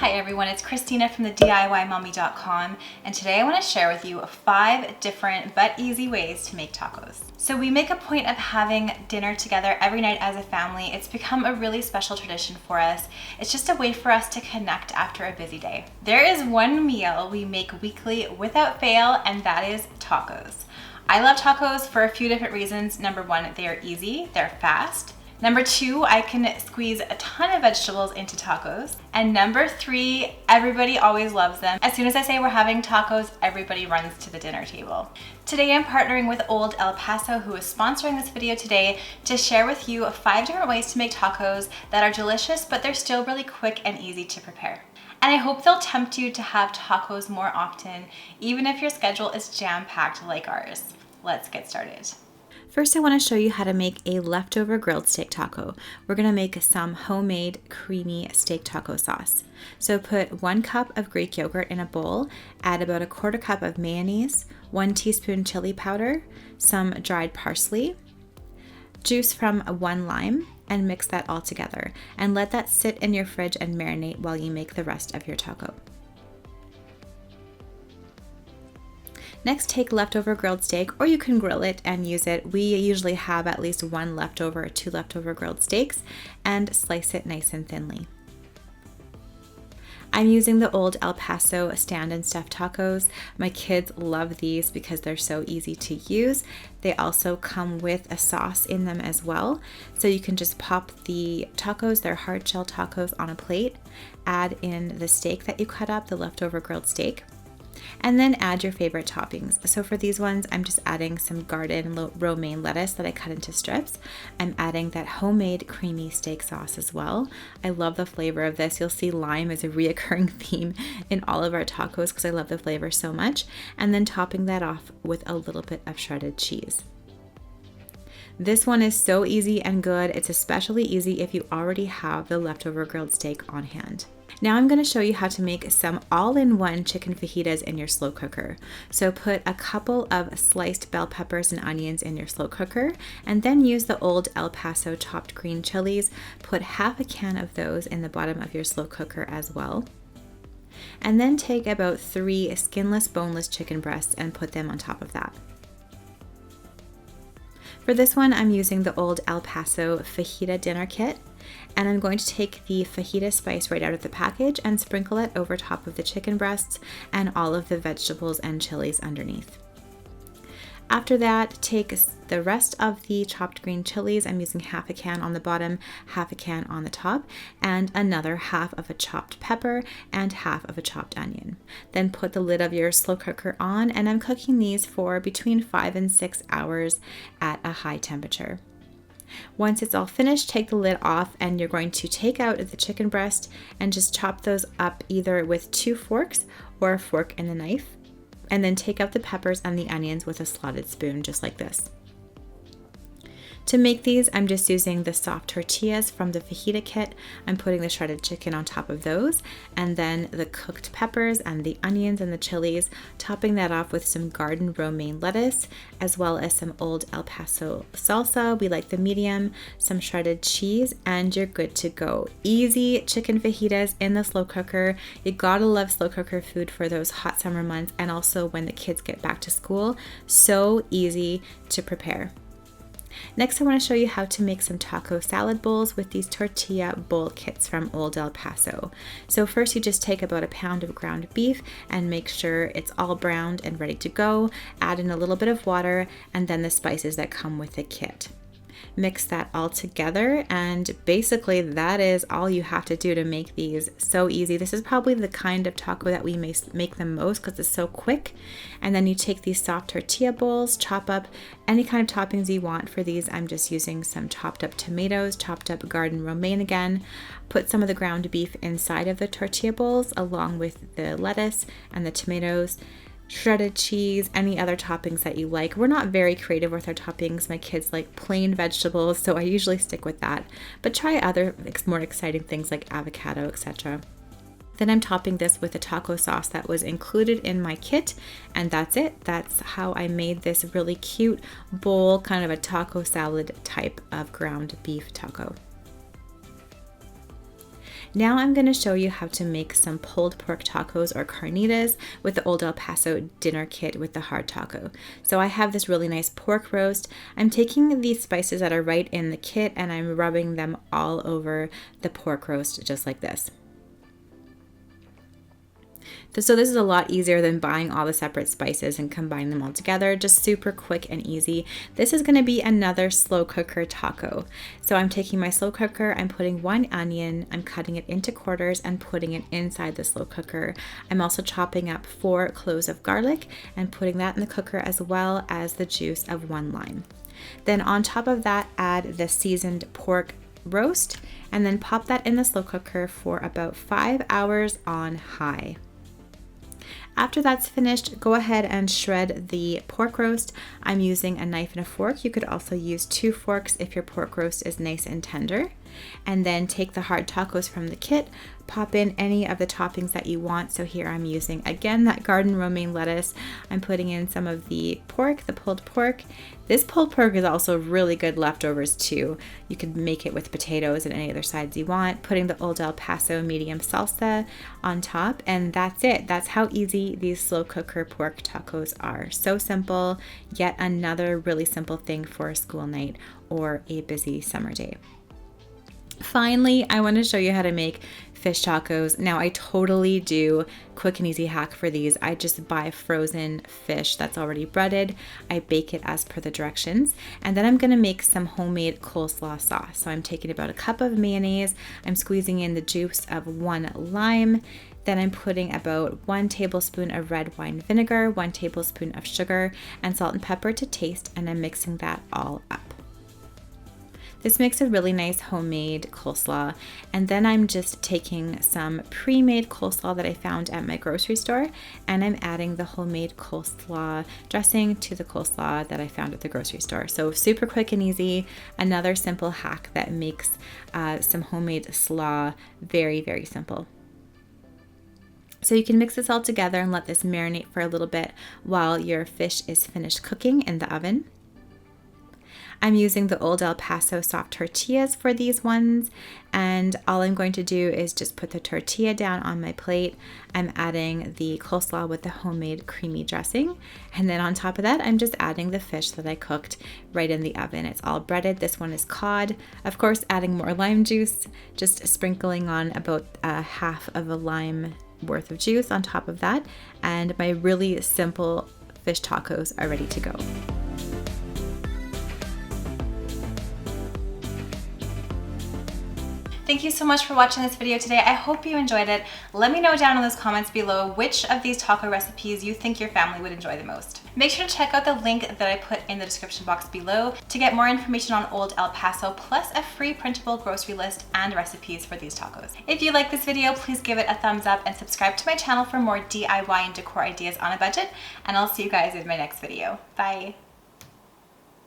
Hi everyone, it's Christina from the DIYmommy.com, and today I want to share with you 5 different but easy ways to make tacos. So we make a point of having dinner together every night as a family. It's become a really special tradition for us. It's just a way for us to connect after a busy day. There is one meal we make weekly without fail, and that is tacos. I love tacos for a few different reasons. Number 1, they are easy, they're fast. Number 2, I can squeeze a ton of vegetables into tacos. And number 3, everybody always loves them. As soon as I say we're having tacos, everybody runs to the dinner table. Today I'm partnering with Old El Paso, who is sponsoring this video today, to share with you 5 different ways to make tacos that are delicious, but they're still really quick and easy to prepare. And I hope they'll tempt you to have tacos more often, even if your schedule is jam-packed like ours. Let's get started. First, I want to show you how to make a leftover grilled steak taco. We're going to make some homemade creamy steak taco sauce. So put 1 cup of Greek yogurt in a bowl, add about 1/4 cup of mayonnaise, 1 teaspoon chili powder, some dried parsley, juice from 1 lime, and mix that all together. And let that sit in your fridge and marinate while you make the rest of your taco. Next, take leftover grilled steak, or you can grill it and use it. We usually have at least 1 leftover or 2 leftover grilled steaks, and slice it nice and thinly. I'm using the Old El Paso stand and stuff tacos. My kids love these because they're so easy to use. They also come with a sauce in them as well. So you can just pop the tacos, they're hard shell tacos, on a plate, add in the steak that you cut up, the leftover grilled steak, and then add your favorite toppings. So for these ones, I'm just adding some garden romaine lettuce that I cut into strips. I'm adding that homemade creamy steak sauce as well. I love the flavor of this. You'll see lime is a reoccurring theme in all of our tacos because I love the flavor so much. And then topping that off with a little bit of shredded cheese. This one is so easy and good. It's especially easy if you already have the leftover grilled steak on hand. Now I'm going to show you how to make some all-in-one chicken fajitas in your slow cooker. So put a couple of sliced bell peppers and onions in your slow cooker, and then use the Old El Paso chopped green chilies. Put half a can of those in the bottom of your slow cooker as well. And then take about 3 skinless, boneless chicken breasts and put them on top of that. For this one, I'm using the Old El Paso fajita dinner kit, and I'm going to take the fajita spice right out of the package and sprinkle it over top of the chicken breasts and all of the vegetables and chilies underneath. After that, take the rest of the chopped green chilies. I'm using half a can on the bottom, half a can on the top, and another half of a chopped pepper and half of a chopped onion. Then put the lid of your slow cooker on, and I'm cooking these for between 5 and 6 hours at a high temperature. Once it's all finished, take the lid off, and you're going to take out the chicken breast and just chop those up either with 2 forks or a fork and a knife. And then take out the peppers and the onions with a slotted spoon, just like this. To make these, I'm just using the soft tortillas from the fajita kit. I'm putting the shredded chicken on top of those, and then the cooked peppers and the onions and the chilies, topping that off with some garden romaine lettuce, as well as some Old El Paso salsa. We like the medium, some shredded cheese, and you're good to go. Easy chicken fajitas in the slow cooker. You gotta love slow cooker food for those hot summer months, and also when the kids get back to school. So easy to prepare. Next, I want to show you how to make some taco salad bowls with these tortilla bowl kits from Old El Paso. So first, you just take about 1 pound of ground beef and make sure it's all browned and ready to go. Add in a little bit of water and then the spices that come with the kit. Mix that all together, and basically that is all you have to do to make these. So easy. This is probably the kind of taco that we may make the most because it's so quick. And then you take these soft tortilla bowls, chop up any kind of toppings you want. For these, I'm just using some chopped up tomatoes, chopped up garden romaine again. Put some of the ground beef inside of the tortilla bowls along with the lettuce and the tomatoes, shredded cheese, any other toppings that you like. We're not very creative with our toppings. My kids like plain vegetables, so I usually stick with that. But try other more exciting things like avocado, etc. Then I'm topping this with a taco sauce that was included in my kit, and that's it. That's how I made this really cute bowl, kind of a taco salad type of ground beef taco. Now I'm going to show you how to make some pulled pork tacos or carnitas with the Old El Paso dinner kit with the hard taco. So I have this really nice pork roast. I'm taking these spices that are right in the kit and I'm rubbing them all over the pork roast just like this. So this is a lot easier than buying all the separate spices and combining them all together. Just super quick and easy. This is going to be another slow cooker taco. So I'm taking my slow cooker, I'm putting 1 onion, I'm cutting it into quarters and putting it inside the slow cooker. I'm also chopping up 4 cloves of garlic and putting that in the cooker, as well as the juice of 1 lime. Then on top of that, add the seasoned pork roast and then pop that in the slow cooker for about 5 hours on high. After that's finished, go ahead and shred the pork roast. I'm using a knife and a fork. You could also use 2 forks if your pork roast is nice and tender. And then take the hard tacos from the kit, pop in any of the toppings that you want. So here I'm using, again, that garden romaine lettuce. I'm putting in some of the pork, the pulled pork. This pulled pork is also really good leftovers too. You could make it with potatoes and any other sides you want. Putting the Old El Paso medium salsa on top, and that's it. That's how easy these slow cooker pork tacos are. So simple, yet another really simple thing for a school night or a busy summer day. Finally, I want to show you how to make fish tacos. Now, I totally do quick and easy hack for these. I just buy frozen fish that's already breaded. I bake it as per the directions, and then I'm going to make some homemade coleslaw sauce. So I'm taking about a cup of mayonnaise. I'm squeezing in the juice of 1 lime. Then I'm putting about 1 tablespoon of red wine vinegar, 1 tablespoon of sugar, and salt and pepper to taste, and I'm mixing that all up. This makes a really nice homemade coleslaw. And then I'm just taking some pre-made coleslaw that I found at my grocery store, and I'm adding the homemade coleslaw dressing to the coleslaw that I found at the grocery store. So super quick and easy. Another simple hack that makes some homemade slaw very, very simple. So you can mix this all together and let this marinate for a little bit while your fish is finished cooking in the oven. I'm using the Old El Paso soft tortillas for these ones, and all I'm going to do is just put the tortilla down on my plate. I'm adding the coleslaw with the homemade creamy dressing, and then on top of that I'm just adding the fish that I cooked right in the oven. It's all breaded. This one is cod. Of course, adding more lime juice, just sprinkling on about half of a lime worth of juice on top of that, and my really simple fish tacos are ready to go. Thank you so much for watching this video today. I hope you enjoyed it. Let me know down in those comments below which of these taco recipes you think your family would enjoy the most. Make sure to check out the link that I put in the description box below to get more information on Old El Paso, plus a free printable grocery list and recipes for these tacos. If you like this video, please give it a thumbs up and subscribe to my channel for more DIY and decor ideas on a budget, and I'll see you guys in my next video. Bye.